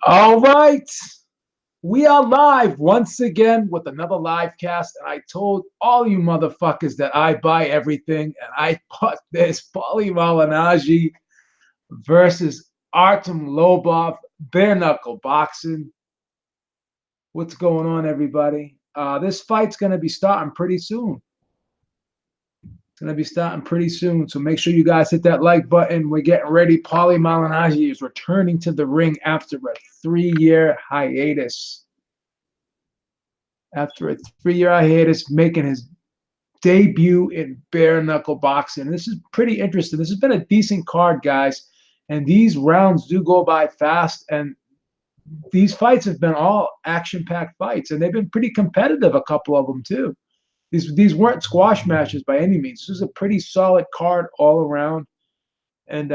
All right. We are live once again with another live cast. And I told all you motherfuckers that I buy everything. And I put this Paulie Malignaggi versus Artem Lobov, bare knuckle boxing. What's going on, everybody? This fight's going to be starting pretty soon. It's going to be starting pretty soon. So make sure you guys hit that like button. We're getting ready. Paulie Malignaggi is returning to the ring after a 3-year hiatus. After a 3-year hiatus, making his debut in bare knuckle boxing. This is pretty interesting. This has been a decent card, guys. And these rounds do go by fast. And these fights have been all action-packed fights. And they've been pretty competitive, a couple of them, too. These weren't squash matches by any means. This is a pretty solid card all around. And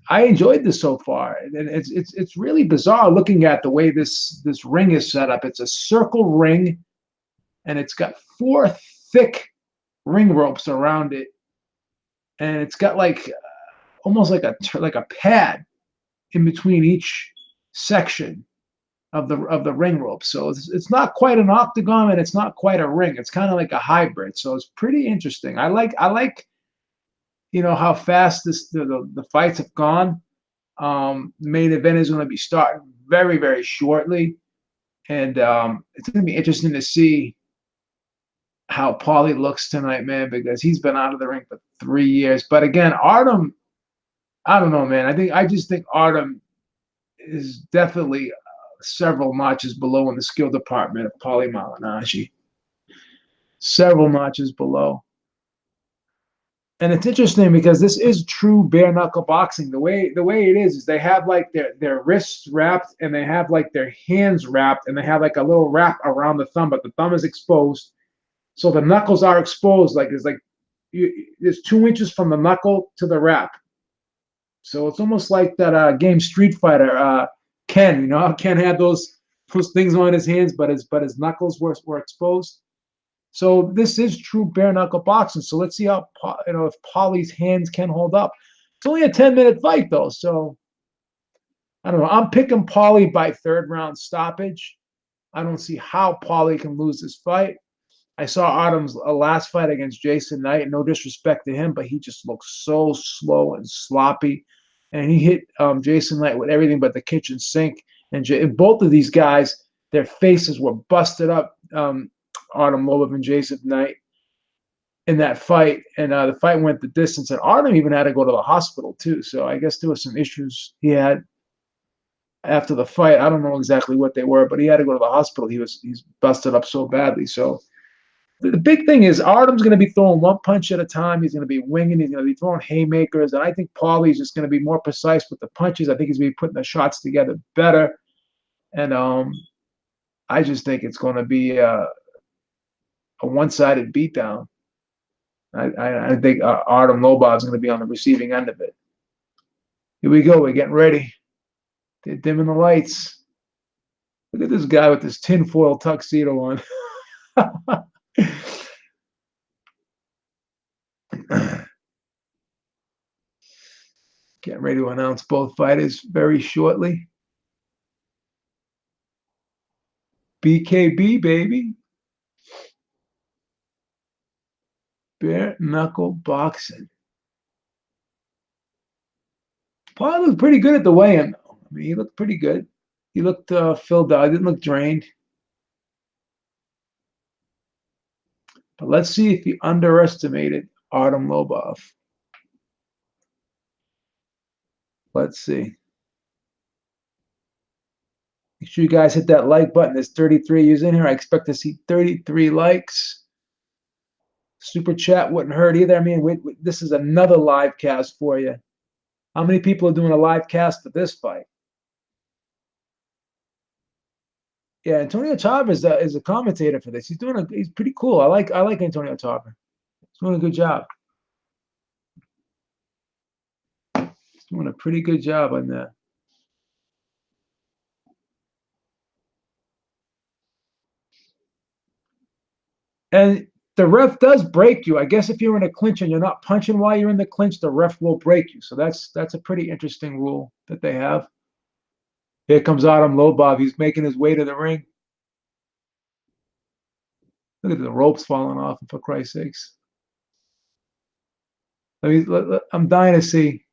I enjoyed this so far. And it's really bizarre looking at the way this ring is set up. It's a circle ring, and it's got 4 thick ring ropes around it, and it's got like almost like a pad in between each section of the ring rope. So it's not quite an octagon, and it's not quite a ring. It's kind of like a hybrid. So it's pretty interesting. I like how fast the fights have gone. The main event is going to be starting very, very shortly, and it's going to be interesting to see how Paulie looks tonight, man, because he's been out of the ring for 3 years. But again, Artem, I don't know, man. I just think Artem is definitely several notches below in the skill department of Paulie Malignaggi. Several notches below. And it's interesting because this is true bare knuckle boxing. The way it is they have like their wrists wrapped, and they have like their hands wrapped, and they have like a little wrap around the thumb, but the thumb is exposed. So the knuckles are exposed. There's 2 inches from the knuckle to the wrap. So it's almost like that game Street Fighter. Ken, Ken had those things on his hands, but his knuckles were exposed. So this is true bare knuckle boxing. So let's see how if Paulie's hands can hold up. It's only a 10-minute fight though, so I don't know. I'm picking Paulie by 3rd round stoppage. I don't see how Paulie can lose this fight. I saw Artem's last fight against Jason Knight. No disrespect to him, but he just looks so slow and sloppy. And he hit Jason Knight with everything but the kitchen sink. And both of these guys, their faces were busted up. Artem Lobov and Jason Knight in that fight, and the fight went the distance. And Artem even had to go to the hospital too. So I guess there were some issues he had after the fight. I don't know exactly what they were, but he had to go to the hospital. He's busted up so badly. So the big thing is Artem's going to be throwing one punch at a time. He's going to be winging. He's going to be throwing haymakers, and I think Paulie's just going to be more precise with the punches. I think he's going to be putting the shots together better, and I just think it's going to be a one-sided beatdown. I think Artem Lobov is going to be on the receiving end of it. Here we go. We're getting ready. They're dimming the lights. Look at this guy with this tinfoil tuxedo on. Getting ready to announce both fighters very shortly. BKB, baby. Bare knuckle boxing. Paulie looked pretty good at the weigh-in, though. I mean, he looked pretty good. He looked filled out. He didn't look drained. But let's see if he underestimated Artem Lobov. Let's see. Make sure you guys hit that like button. There's 33 users in here. I expect to see 33 likes. Super chat wouldn't hurt either. I mean, this is another live cast for you. How many people are doing a live cast for this fight? Yeah, Antonio Tarver is a commentator for this. He's pretty cool. I like Antonio Tarver. He's doing a good job. He's doing a pretty good job on that. And the ref does break you. I guess if you're in a clinch and you're not punching while you're in the clinch, the ref will break you. So that's a pretty interesting rule that they have. Here comes Artem Lobov. He's making his way to the ring. Look at the ropes falling off, for Christ's sakes. I'm dying to see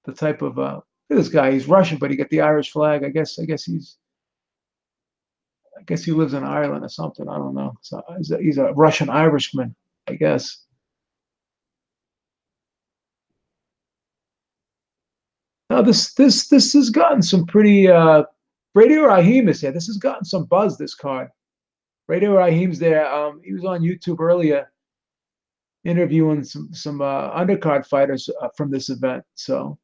the type of look at this guy. He's Russian, but he got the Irish flag. I guess he lives in Ireland or something. I don't know. So he's a Russian Irishman, I guess. Now this has gotten some pretty Radio Raheem is here. This has gotten some buzz, this card. Radio Raheem's there. He was on YouTube earlier interviewing some undercard fighters from this event. So,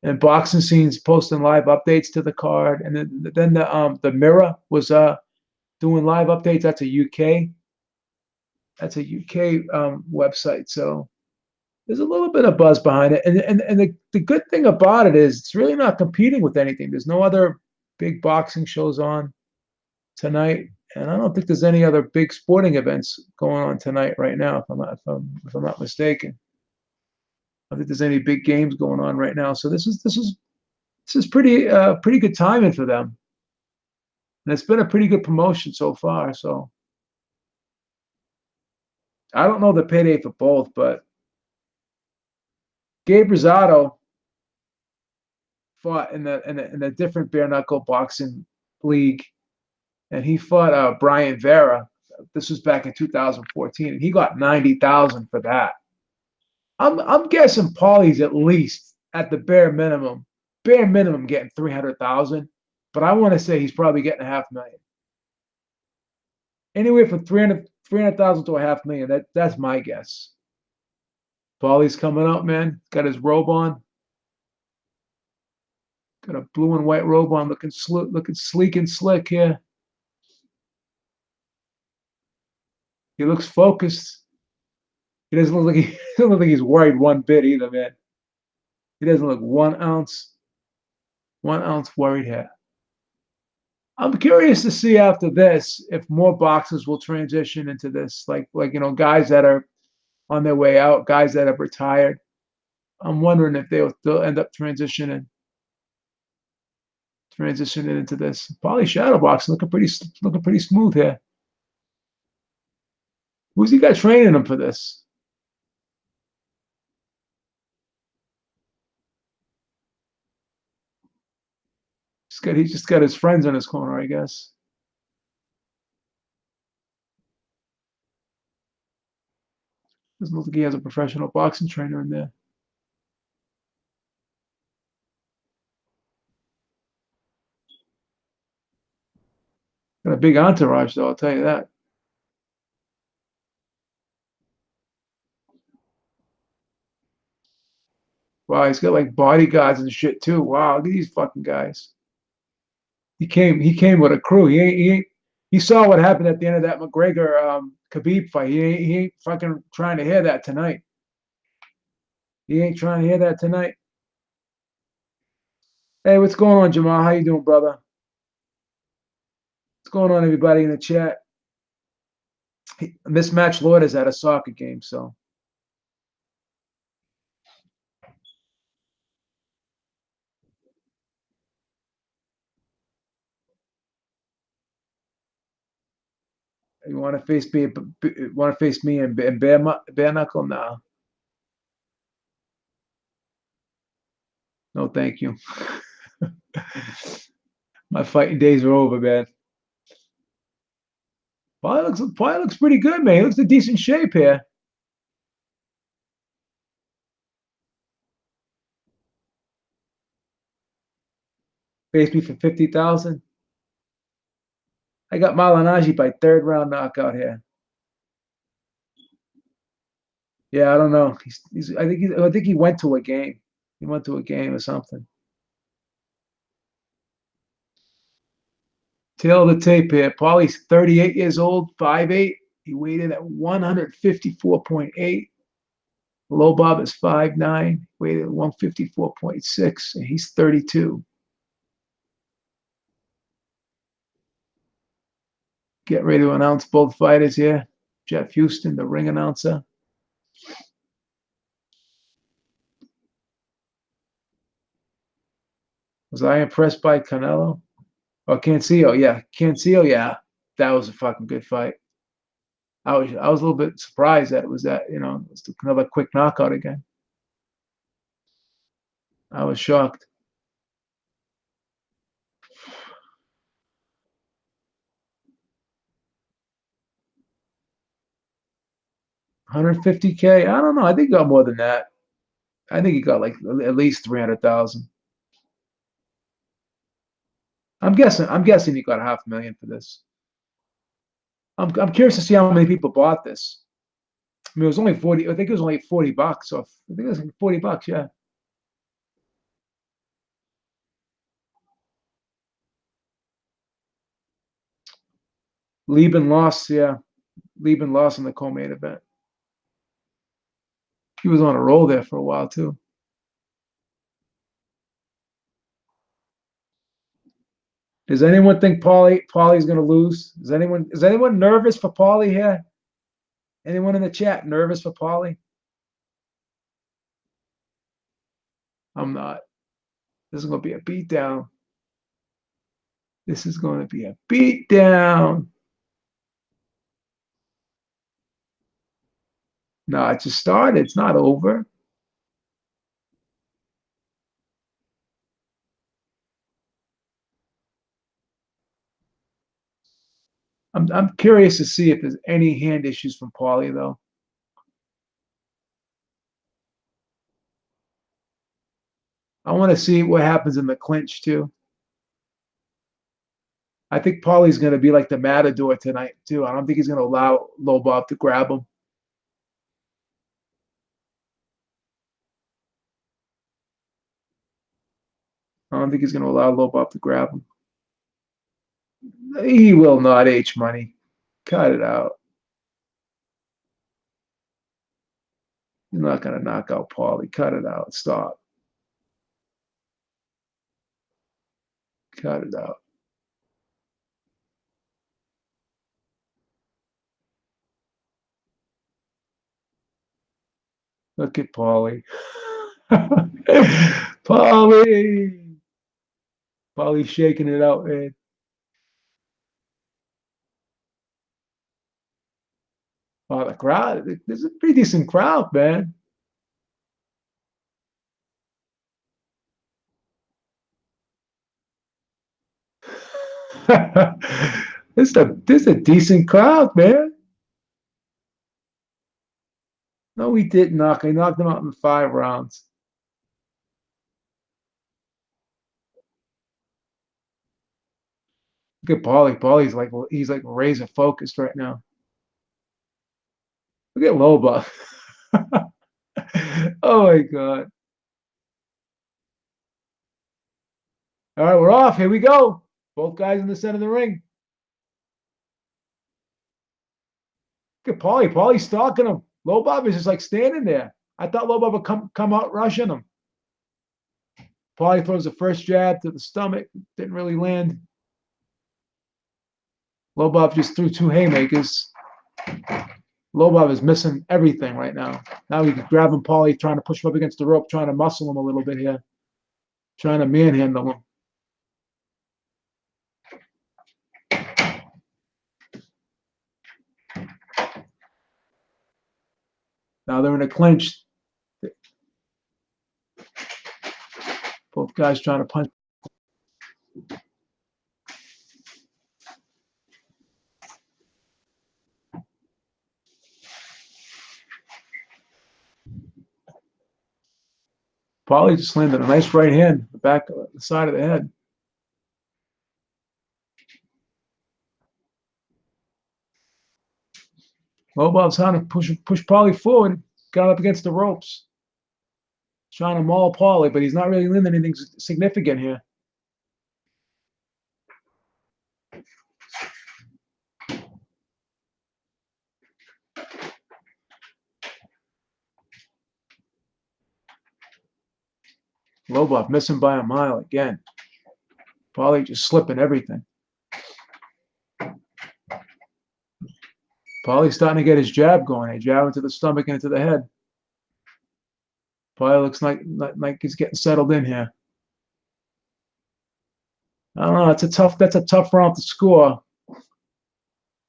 and boxing scenes posting live updates to the card, and then the Mirror was doing live updates. That's a UK website. So there's a little bit of buzz behind it, and the good thing about it is it's really not competing with anything. There's no other big boxing shows on tonight, and I don't think there's any other big sporting events going on tonight right now. If I'm not mistaken, I don't think there's any big games going on right now. So this is pretty good timing for them, and it's been a pretty good promotion so far. So I don't know the payday for both, but Gabe Rosado fought in a different bare knuckle boxing league, and he fought Brian Vera. This was back in 2014, and he got 90,000 for that. I'm guessing Paulie's at least at the bare minimum getting 300,000, but I want to say he's probably getting a half million. Anywhere from 300,000 to a half million. That's my guess. Paulie's coming up, man. Got his robe on. Got a blue and white robe on, looking sleek and slick here. He looks focused. He doesn't look like doesn't look like he's worried one bit either, man. He doesn't look 1 ounce worried here. I'm curious to see after this if more boxers will transition into this, like guys that are on their way out, guys that have retired. I'm wondering if they'll end up transitioning into this. Probably shadowboxing looking pretty smooth here. Who's he got training him for this? He's just got his friends in his corner, I guess. Doesn't look like he has a professional boxing trainer in there. Got a big entourage, though, I'll tell you that. Wow, he's got like bodyguards and shit too. Wow, look at these fucking guys. He came with a crew. He saw what happened at the end of that McGregor Khabib fight. He ain't fucking trying to hear that tonight. He ain't trying to hear that tonight. Hey, what's going on, Jamal? How you doing, brother? What's going on, everybody in the chat? Mismatched Lord is at a soccer game, so. You want to face me? Want to face me and bare knuckle? Nah. No, thank you. My fighting days are over, man. Paulie looks pretty good, man. He looks in decent shape here. Face me for 50,000. I got Malignaggi by third round knockout here. Yeah, I don't know. I think he went to a game. He went to a game or something. Tail of the tape here. Paulie's 38 years old, 5'8". He weighed in at 154.8. Lobov is 5'9", weighed at 154.6, and he's 32. Get ready to announce both fighters here. Jeff Houston, the ring announcer. Was I impressed by Canelo? Oh, Cancio, yeah. Cancio, yeah. That was a fucking good fight. I was a little bit surprised that it was that, it was another quick knockout again. I was shocked. 150K? I don't know. I think he got more than that. I think he got like at least 300,000. I'm guessing he got 500,000 for this. I'm curious to see how many people bought this. I mean, it was only 40. I think it was only $40. So I think it was like $40. Yeah. Lieben lost. Yeah. Lieben lost in the co-main event. He was on a roll there for a while too. Does anyone think Paulie's going to lose? Is anyone nervous for Paulie here? Anyone in the chat nervous for Paulie? I'm not. This is going to be a beatdown. This is going to be a beatdown. No, it just started. It's not over. I'm curious to see if there's any hand issues from Paulie though. I want to see what happens in the clinch too. I think Paulie's going to be like the Matador tonight too. I don't think he's going to allow Lobov to grab him. I don't think he's going to allow Lobov to grab him. He will not, H money. Cut it out. He's not going to knock out Paulie. Cut it out. Stop. Cut it out. Look at Paulie. Paulie. Paulie's shaking it out, man. Oh, the crowd. There's a pretty decent crowd, man. This is a decent crowd, man. No, he didn't knock. He knocked him out in 5 rounds. Look at Paulie. Paulie's like he's like razor focused right now. Look at Loba. Oh my God. All right, we're off. Here we go. Both guys in the center of the ring. Look at Paulie. Paulie's stalking him. Lobov is just like standing there. I thought Lobov would come out rushing him. Paulie throws the first jab to the stomach. Didn't really land. Lobov just threw 2 haymakers. Lobov is missing everything right now. Now he's grabbing Paulie, trying to push him up against the rope, trying to muscle him a little bit here. Trying to manhandle him. Now they're in a clinch. Both guys trying to punch. Paulie just landed a nice right hand, the back of the side of the head. Lobov's trying to push Paulie forward. Got up against the ropes. Trying to maul Paulie, but he's not really landing anything significant here. Lobov missing by a mile again. Paulie just slipping everything. Paulie's starting to get his jab going. A jab into the stomach and into the head. Paulie looks like he's getting settled in here. I don't know. That's a tough round to score.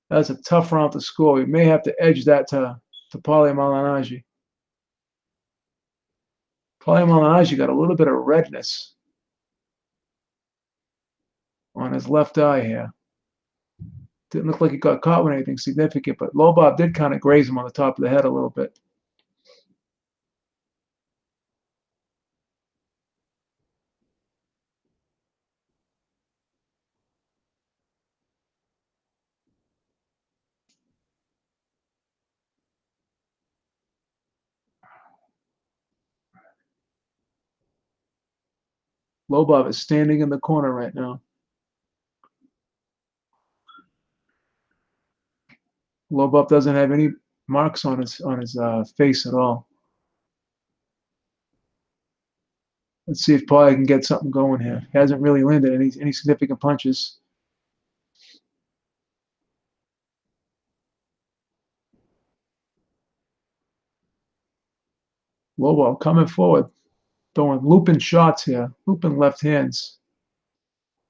That's a tough round to score. We may have to edge that to Paulie Malignaggi. Paulie Malignaggi got a little bit of redness on his left eye here. Didn't look like he got caught with anything significant, but Lobov did kind of graze him on the top of the head a little bit. Lobov is standing in the corner right now. Lobov doesn't have any marks on his face at all. Let's see if Paulie can get something going here. He hasn't really landed any significant punches. Lobov coming forward, throwing looping shots here, looping left hands.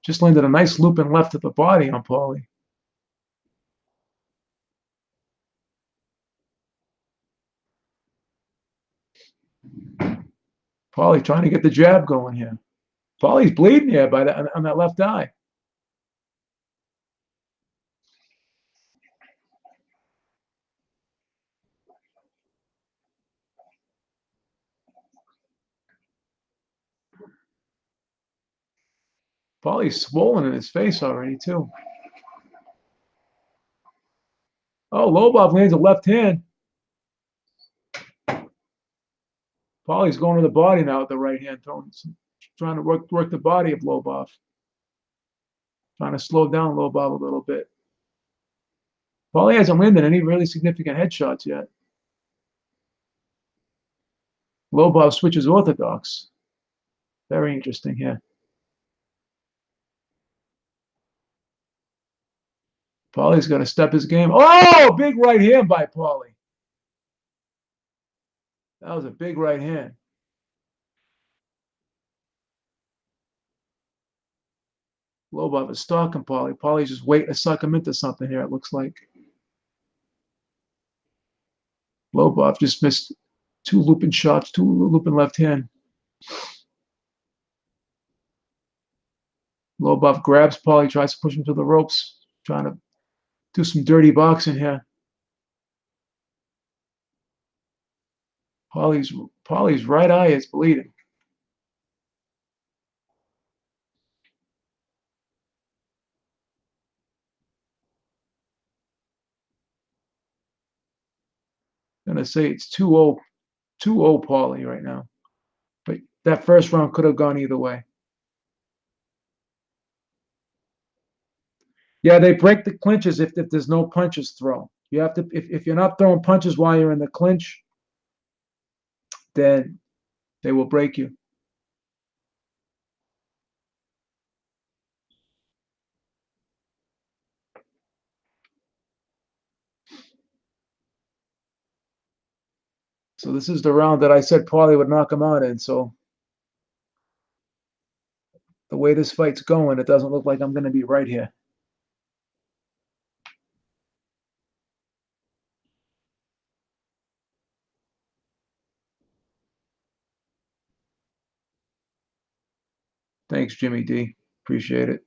Just landed a nice looping left to the body on Paulie. Paulie trying to get the jab going here. Paulie's bleeding here on that left eye. Paulie's swollen in his face already, too. Oh, Lobov lands a left hand. Paulie's going to the body now with the right hand, trying to work the body of Lobov. Trying to slow down Lobov a little bit. Paulie hasn't landed any really significant headshots yet. Lobov switches orthodox. Very interesting here. Paulie's going to step his game. Oh, big right hand by Paulie. That was a big right hand. Lobov is stalking Paulie. Paulie's just waiting to suck him into something here, it looks like. Lobov just missed two looping shots, two looping left hand. Lobov grabs Paulie, tries to push him to the ropes, trying to do some dirty boxing here. Paulie's right eye is bleeding. I'm gonna say it's 2-0 Paulie right now. But that first round could have gone either way. Yeah, they break the clinches if there's no punches thrown. You have to if you're not throwing punches while you're in the clinch, then they will break you. So this is the round that I said Paulie would knock him out in. So the way this fight's going, it doesn't look like I'm going to be right here. Thanks, Jimmy D. Appreciate it.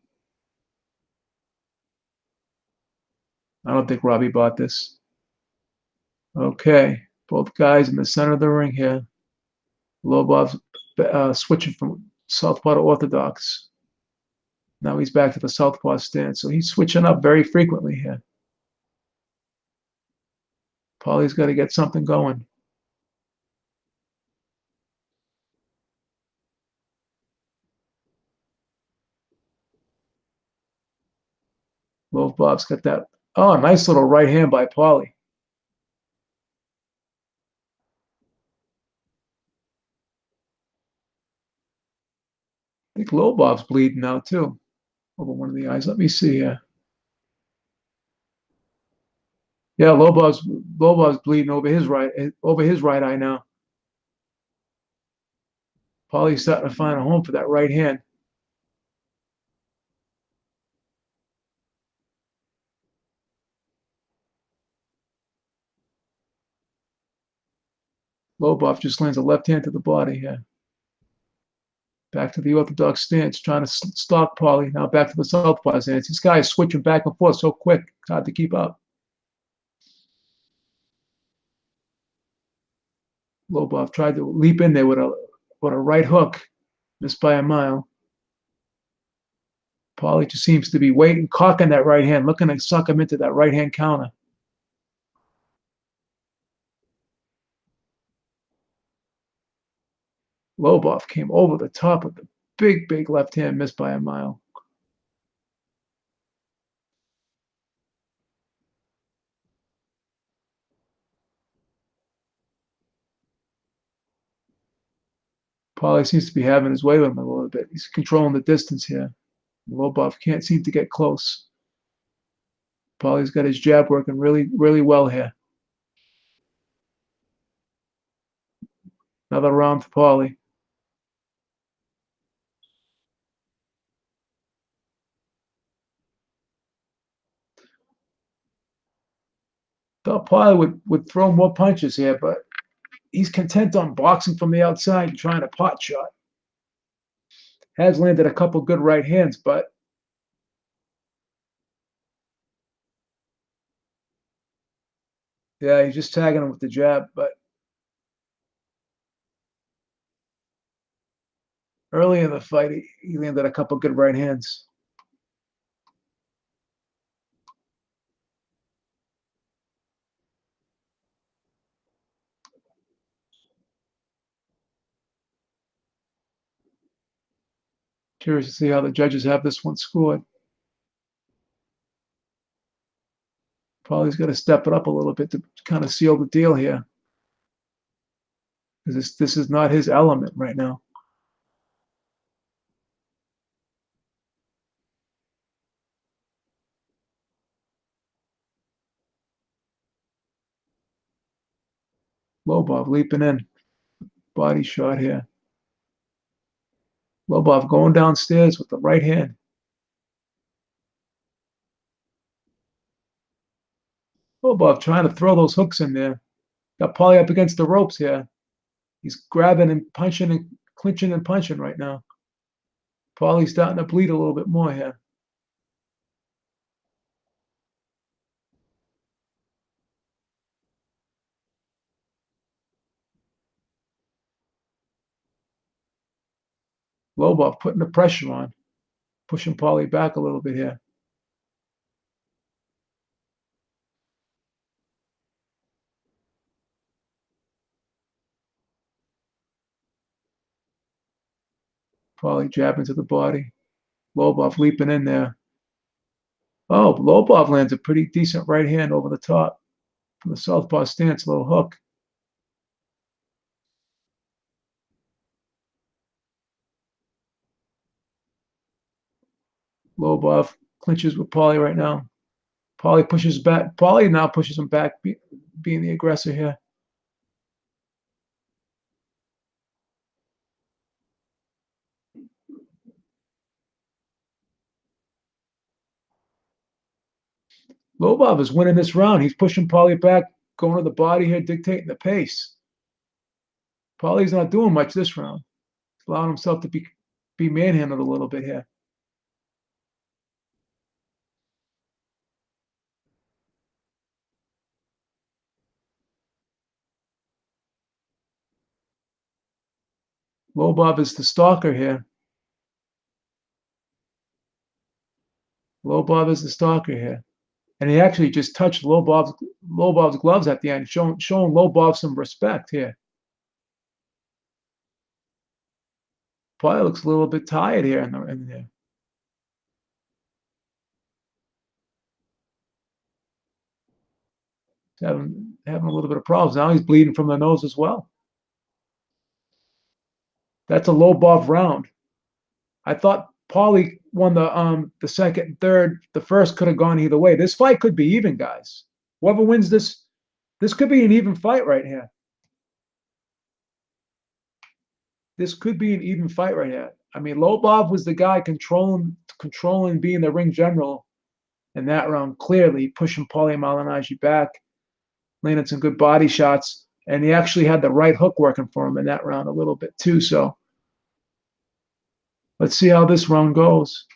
I don't think Robbie bought this. Okay, both guys in the center of the ring here. Lobov switching from southpaw to orthodox. Now he's back to the southpaw stance, so he's switching up very frequently here. Paulie's got to get something going. Lobov's got that. Oh, a nice little right hand by Paulie. I think Lobov's bleeding now too, over one of the eyes. Let me see here. Yeah, Lobov's bleeding over his right eye now. Paulie's starting to find a home for that right hand. Lobov just lands a left hand to the body here. Back to the orthodox stance, trying to stalk Paulie. Now back to the southpaw stance. This guy is switching back and forth so quick, it's hard to keep up. Lobov tried to leap in there with a right hook, missed by a mile. Paulie just seems to be waiting, cocking that right hand, looking to suck him into that right hand counter. Lobov came over the top of the big left hand, missed by a mile. Paulie seems to be having his way with him a little bit. He's controlling the distance here. Lobov can't seem to get close. Paulie's got his jab working really well here. Another round for Paulie. Thought Paulie would throw more punches here, but he's content on boxing from the outside and trying a pot shot. Has landed a couple good right hands, but yeah, he's just tagging him with the jab. But early in the fight, he landed a couple good right hands. Curious to see how the judges have this one scored. Paulie's got to step it up a little bit to kind of seal the deal here, because this is not his element right now. Lobov leaping in, body shot here. Lobov going downstairs with the right hand. Lobov trying to throw those hooks in there. Got Paulie up against the ropes here. He's grabbing and punching and clinching and punching right now. Paulie's starting to bleed a little bit more here. Lobov putting the pressure on, pushing Paulie back a little bit here. Paulie jabbing to the body. Lobov leaping in there. Oh, Lobov lands a pretty decent right hand over the top from the southpaw stance, little hook. Lobov clinches with Paulie right now. Paulie pushes back. Paulie now pushes him back, being the aggressor here. Lobov is winning this round. He's pushing Paulie back, going to the body here, dictating the pace. Paulie's not doing much this round. He's allowing himself to be manhandled a little bit here. Lobov is the stalker here. Lobov is the stalker here. And he actually just touched Lobov's gloves at the end, showing Lobov some respect here. Paulie looks a little bit tired here in there. He's having a little bit of problems. Now he's bleeding from the nose as well. That's a Lobov round. I thought Paulie won the second and third. The first could have gone either way. This fight could be even, guys. Whoever wins this could be an even fight right here. This could be an even fight right here. I mean, Lobov was the guy controlling, being the ring general in that round, clearly pushing Paulie Malignaggi back, landing some good body shots. And he actually had the right hook working for him in that round a little bit too. So let's see how this round goes.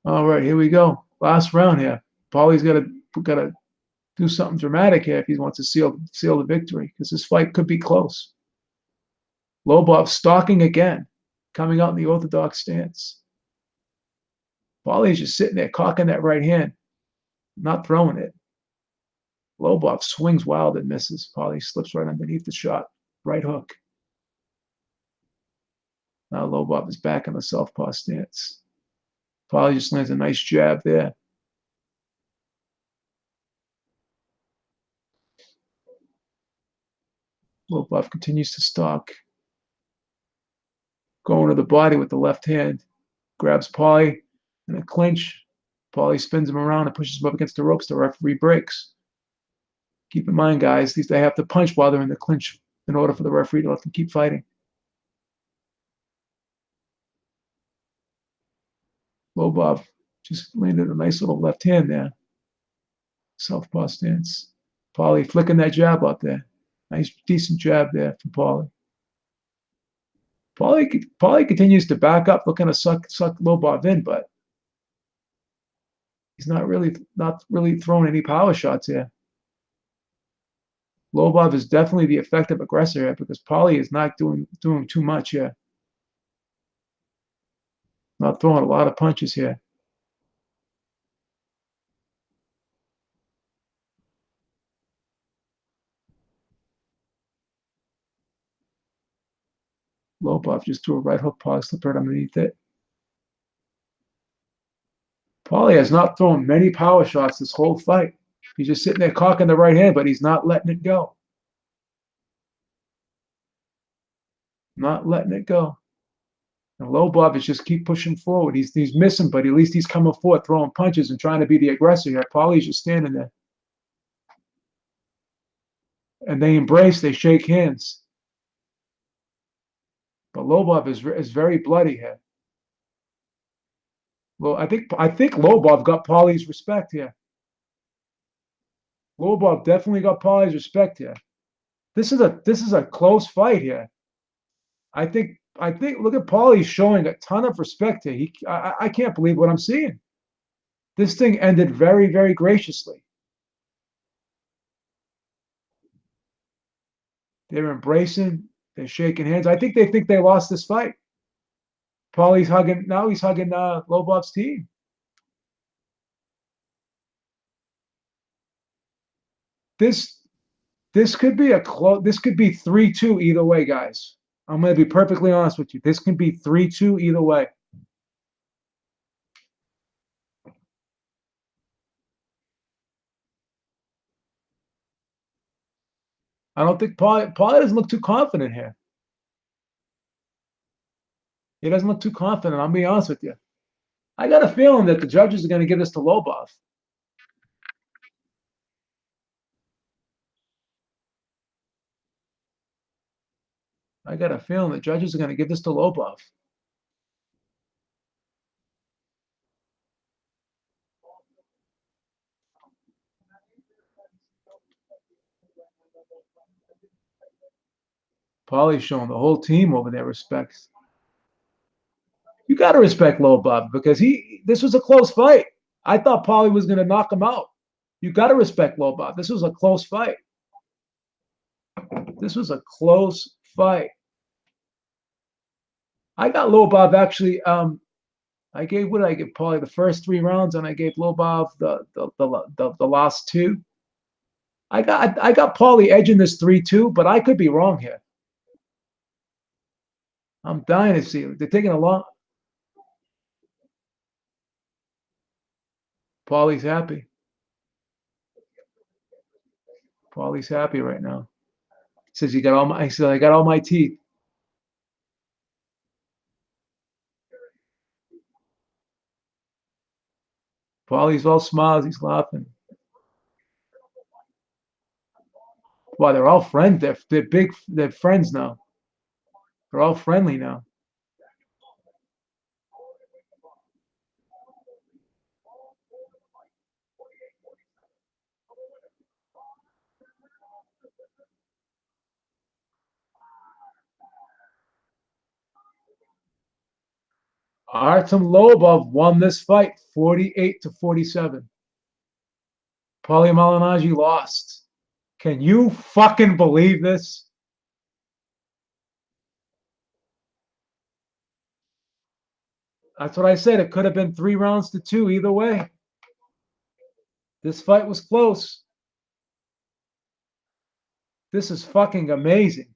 All right, here we go. Last round here. Paulie's got to do something dramatic here if he wants to seal the victory, because this fight could be close. Lobov stalking again, coming out in the orthodox stance. Paulie's just sitting there, cocking that right hand, not throwing it. Lobov swings wild and misses. Paulie slips right underneath the shot. Right hook. Now Lobov is back in the southpaw stance. Paulie just lands a nice jab there. Lobov continues to stalk. Going to the body with the left hand. Grabs Paulie in a clinch. Paulie spins him around and pushes him up against the ropes. The referee breaks. Keep in mind, guys, they have to punch while they're in the clinch in order for the referee to let them keep fighting. Lobov just landed a nice little left hand there. Southpaw stance. Paulie flicking that jab out there. Nice, decent jab there from Paulie. Paulie continues to back up, looking to suck Lobov in, but he's not really throwing any power shots here. Lobov is definitely the effective aggressor here because Paulie is not doing too much here. Not throwing a lot of punches here. Lobov just threw a right hook pog slipper underneath it. Paulie has not thrown many power shots this whole fight. He's just sitting there cocking the right hand, but he's not letting it go. Not letting it go. And Lobov is just keep pushing forward. He's missing, but at least he's coming forward, throwing punches and trying to be the aggressor here. Paulie's just standing there. And they embrace, they shake hands. But Lobov is very bloody here. Well, I think Lobov got Paulie's respect here. Lobov definitely got Paulie's respect here. This is a close fight here. I think look at Paulie showing a ton of respect here. I can't believe what I'm seeing. This thing ended very, very graciously. They're embracing, they're shaking hands. I think they lost this fight. Paulie's hugging Lobov's team. This could be this could be 3-2 either way, guys. I'm going to be perfectly honest with you. This can be 3-2 either way. I don't think Paulie doesn't look too confident here. He doesn't look too confident. I'll be honest with you. I got a feeling that the judges are going to give this to Lobov. I got a feeling the judges are going to give this to Lobov. Paulie's showing the whole team over there respect. You got to respect Lobov because this was a close fight. I thought Paulie was going to knock him out. You got to respect Lobov. This was a close fight. This was a close fight. I got Lobov actually. I gave Paulie the first 3 rounds, and I gave Lobov the last 2. I got Paulie edging this 3-2, but I could be wrong here. I'm dying to see. They're taking a long. Paulie's happy. Paulie's happy right now. He says he said I got all my teeth. Paulie's all smiles. He's laughing. Wow, they're all friends. They're friends now. They're all friendly now. Artem Lobov won this fight 48-47. Paulie Malignaggi lost. Can you fucking believe this? That's what I said. It could have been 3 rounds to 2 either way. This fight was close. This is fucking amazing.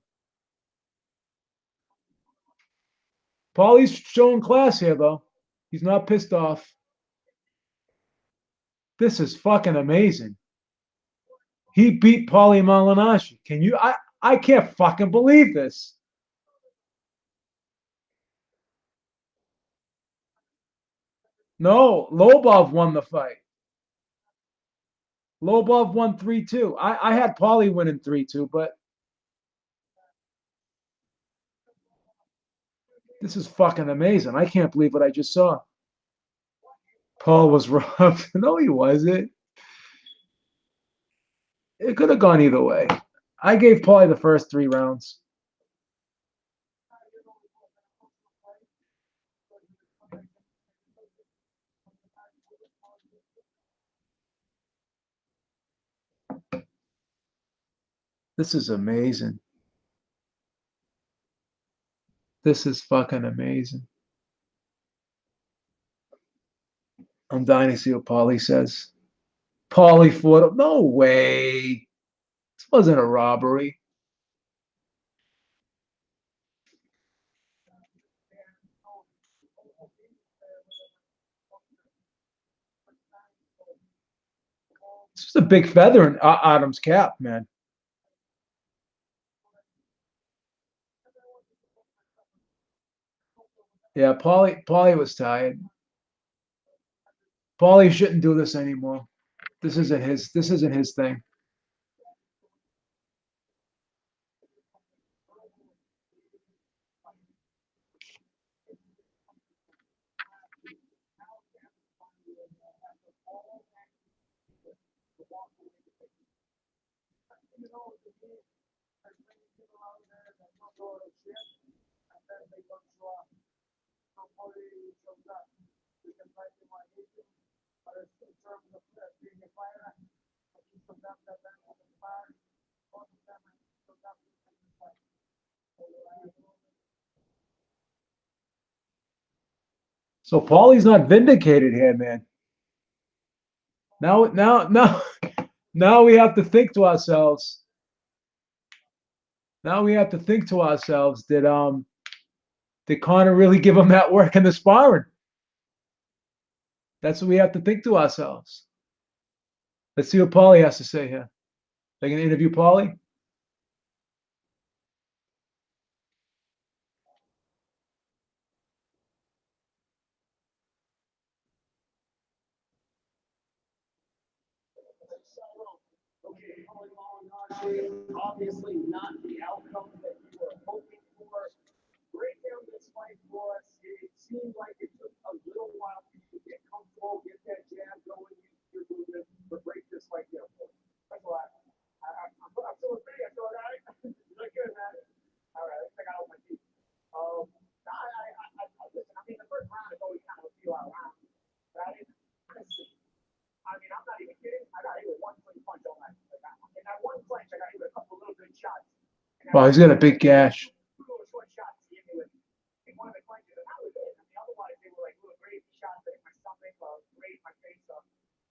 Paulie's showing class here, though. He's not pissed off. This is fucking amazing. He beat Paulie Malignaggi. Can you? I can't fucking believe this. No, Lobov won the fight. Lobov won 3-2. I had Paulie winning 3-2, but this is fucking amazing. I can't believe what I just saw. Paul was robbed. No, he wasn't. It could have gone either way. I gave Paulie the first 3 rounds. This is amazing. This is fucking amazing. I'm dying to see what Paulie says. Paulie fought. No way. This wasn't a robbery. This is a big feather in Adam's cap, man. Yeah, Paulie was tired. Paulie shouldn't do this anymore. This isn't his thing. So Paulie's not vindicated here, man. Now we have to think to ourselves. Now we have to think to ourselves did Connor really give him that work in the sparring? That's what we have to think to ourselves. Let's see what Paulie has to say here. They can interview Paulie. Obviously not the outcome that you were hoping for. Break down this fight for us. It seemed like it took a little while for you to get comfortable, get that jab going, use your movement, but break this fight down for us. That's a lot. I'm still with me. I feel all right. You look good, man. All right, let's check out my team. Listen, I mean, the first round is always kind of a few out round, but I didn't honestly. I mean, I'm not even kidding. I got hit with one clean punch all night. Like, in that one clinch, I got hit with a couple little good shots. Wow, he's got a big gash. Two little short shots he hit me with in one of the clinches, and that was it. I mean, otherwise, they were like little gravy shots that hit my stomach or grazed my face. So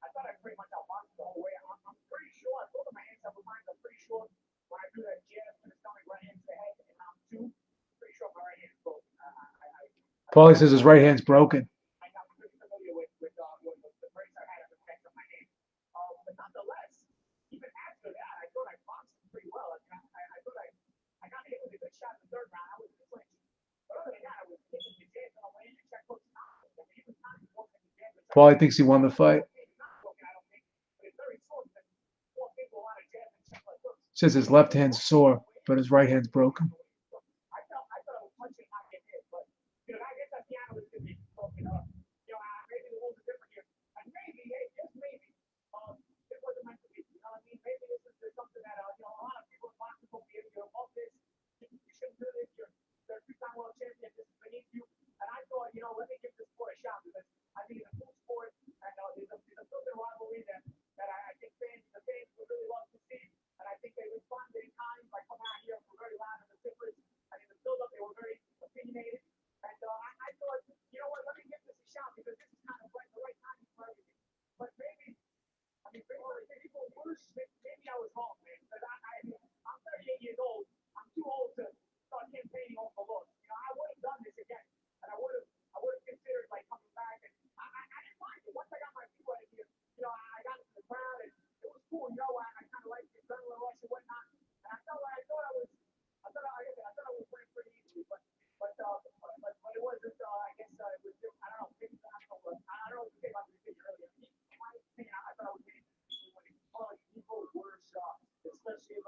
I thought I pretty much outboxed the whole way. I'm pretty sure, I told him my hands up with mine. I'm pretty sure when I threw that jab to the stomach right into the head in round two, pretty sure my right hand broke. Paulie says his right hand's broken. I got pretty familiar with the breaks I had at the back of my hand. But nonetheless, even after that, I thought I boxed him pretty well. I thought I got hit with a good shot in the third round. I was in the clinch. But other than that, I was hitting the jab on the way in and check coach. Paulie thinks he won the fight. Says his left hand's sore, but his right hand's broken. I thought I was punching, not getting hit. But, I guess that's the analyst could be broken up. Maybe the rules are different here. And maybe, hey, just maybe, it wasn't meant to be. You know what I mean? Maybe this is something that, a lot of people in boxing will be able to above this. You shouldn't do this. You're a 3-time world champion. This is beneath you. And I thought, let me give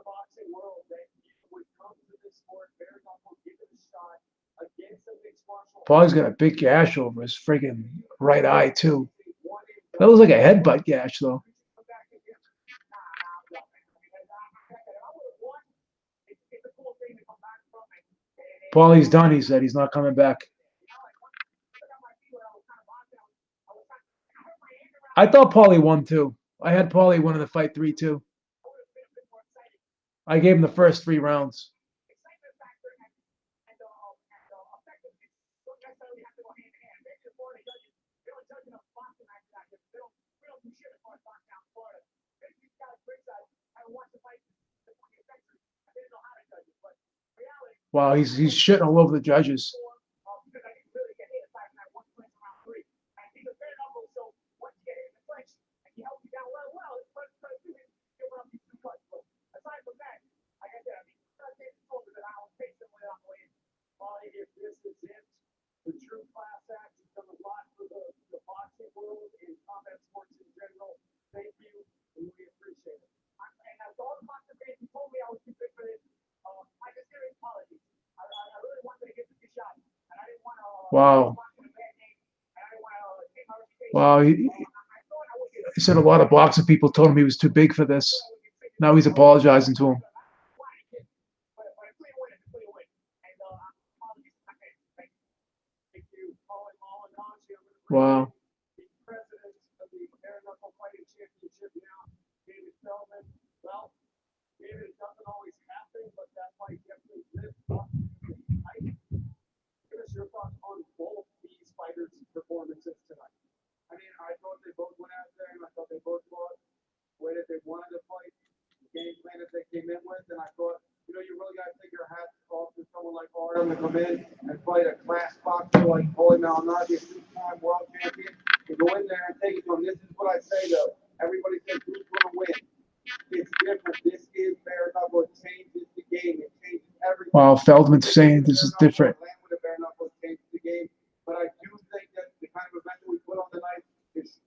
boxing world that you would come to this sport, bare knuckle, give it a shot against a mixed martial Paulie's got a big gash over his friggin' right eye too. That looks like a headbutt gash though. Paulie's done. He said he's not coming back. I thought Paulie won too. I had Paulie winning the fight 3-2. I gave him the first 3 rounds. Wow, he's shitting all over the judges. If this is it, the true class act has done a lot for the boxing world and combat sports in general. Thank you, and we appreciate it. And as all the boxing fans who told me I was too big for this, I just gave apologies. I really wanted to get the shot, and I didn't want to. Wow. Wow. He said a lot of boxing people told him he was too big for this. Now he's apologizing to him. Wow. President of the Bare Knuckle Fighting Championship now, David Feldman. Well, David, it doesn't always happen, but that fight definitely lived up to the hype. Give us your thoughts on both these fighters' performances tonight. I mean, I thought they both went out there, and I thought they both fought the way that they wanted to fight, the game plan that they came in with, and I thought, you really got to take your hat off to someone like Artem to come in and fight a class boxer like Paulie Malignaggi, a two-time world champion, to go in there and take it to him. This is what I say, though. Everybody says who's going to win. It's different. This is bare knuckle. It changes the game. It changes everything. Wow, Feldman's saying this is different. With a bare knuckle changes the game. But I do think that the kind of event that we put on tonight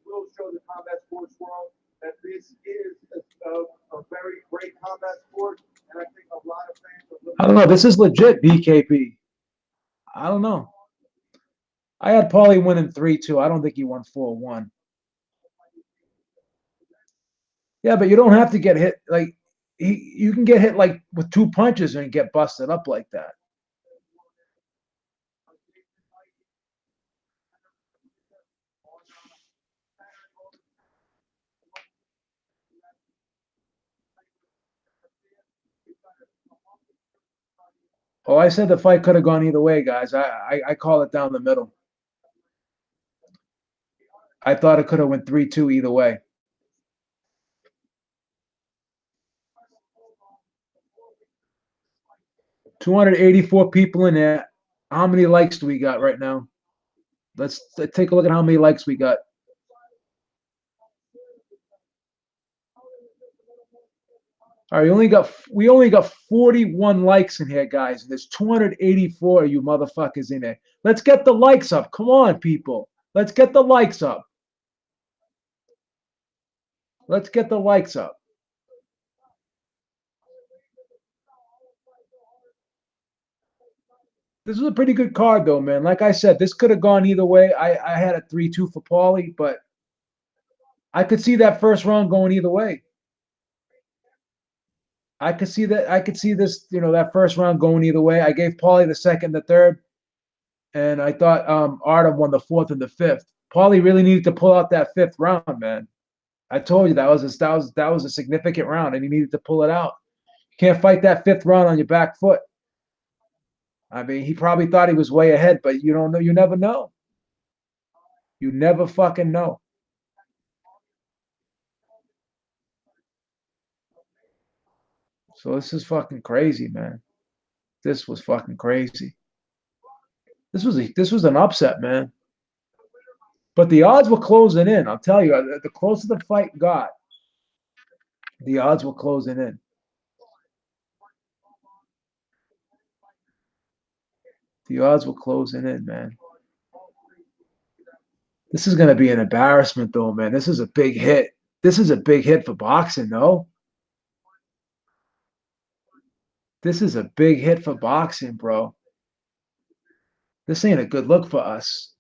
will show the combat sports world that this is a very great combat sport. And I think a lot of fans I don't know. This is legit, BKP. I don't know. I had Paulie winning 3-2. I don't think he won 4-1. Yeah, but you don't have to get hit. Like, you can get hit like with 2 punches and get busted up like that. Oh, I said the fight could have gone either way, guys. I call it down the middle. I thought it could have went 3-2 either way. $284 people in there. How many likes do we got right now? Let's take a look at how many likes we got. All right, we only got 41 likes in here, guys. There's 284 of you motherfuckers in there. Let's get the likes up. Come on, people. Let's get the likes up. Let's get the likes up. This was a pretty good card, though, man. Like I said, this could have gone either way. I had a 3-2 for Paulie, but I could see that first round going either way. I could see that. I could see this, that first round going either way. I gave Paulie the second, the third, and I thought Artem won the fourth and the fifth. Paulie really needed to pull out that fifth round, man. I told you that was a significant round, and he needed to pull it out. You can't fight that fifth round on your back foot. I mean, he probably thought he was way ahead, but you don't know. You never know. You never fucking know. So this is fucking crazy, man. This was fucking crazy. This was an upset, man. But the odds were closing in. I'll tell you, the closer the fight got, the odds were closing in. The odds were closing in, man. This is going to be an embarrassment, though, man. This is a big hit. This is a big hit for boxing, no? This is a big hit for boxing, bro. This ain't a good look for us.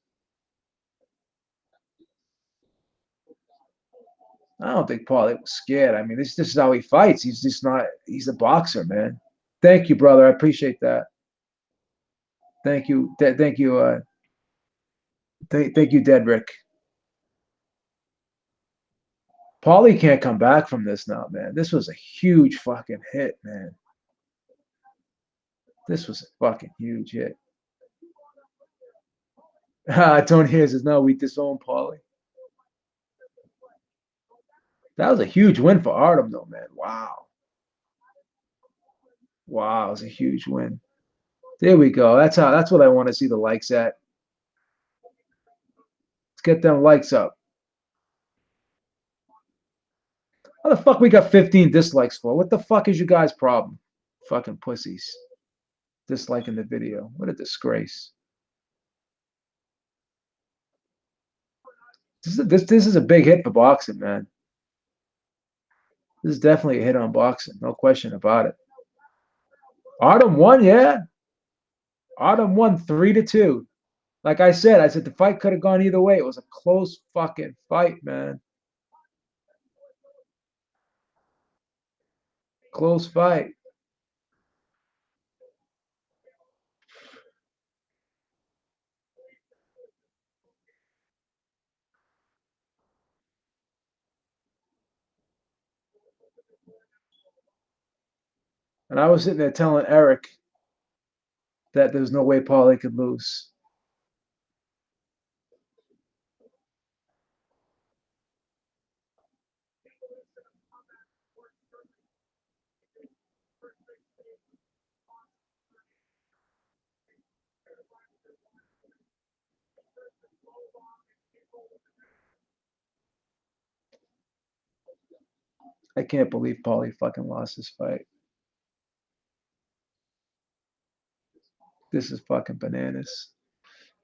I don't think Paulie was scared. I mean, this is how he fights. He's just not. He's a boxer, man. Thank you, brother. I appreciate that. Thank you. Thank you. Thank you, Dedrick. Paulie can't come back from this now, man. This was a huge fucking hit, man. This was a fucking huge hit. Tony here says, no, we disown Paulie. That was a huge win for Artem, though, man. Wow. Wow, it was a huge win. There we go. That's what I want to see the likes at. Let's get them likes up. How the fuck we got 15 dislikes for? What the fuck is you guys' problem? Fucking pussies. Disliking the video. What a disgrace. This is a big hit for boxing, man. This is definitely a hit on boxing. No question about it. Artem won, yeah. Artem won 3-2. Like I said the fight could have gone either way. It was a close fucking fight, man. Close fight. And I was sitting there telling Eric that there's no way Paulie could lose. I can't believe Paulie fucking lost this fight. This is fucking bananas.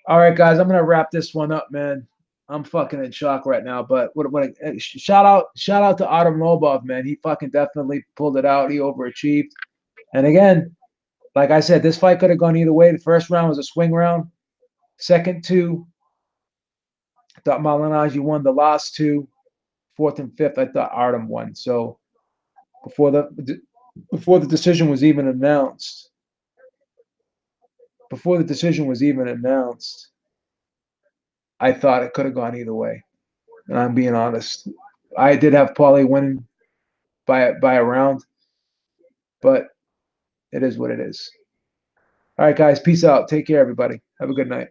All right, guys, I'm gonna wrap this one up, man. I'm fucking in shock right now. But what shout out to Artem Lobov, man. He fucking definitely pulled it out. He overachieved. And again, like I said, this fight could have gone either way. The first round was a swing round. Second two, I thought Malignaggi won. The last two, fourth and fifth, I thought Artem won. So before the decision was even announced, I thought it could have gone either way. And I'm being honest. I did have Paulie winning by a round, but it is what it is. All right, guys. Peace out. Take care, everybody. Have a good night.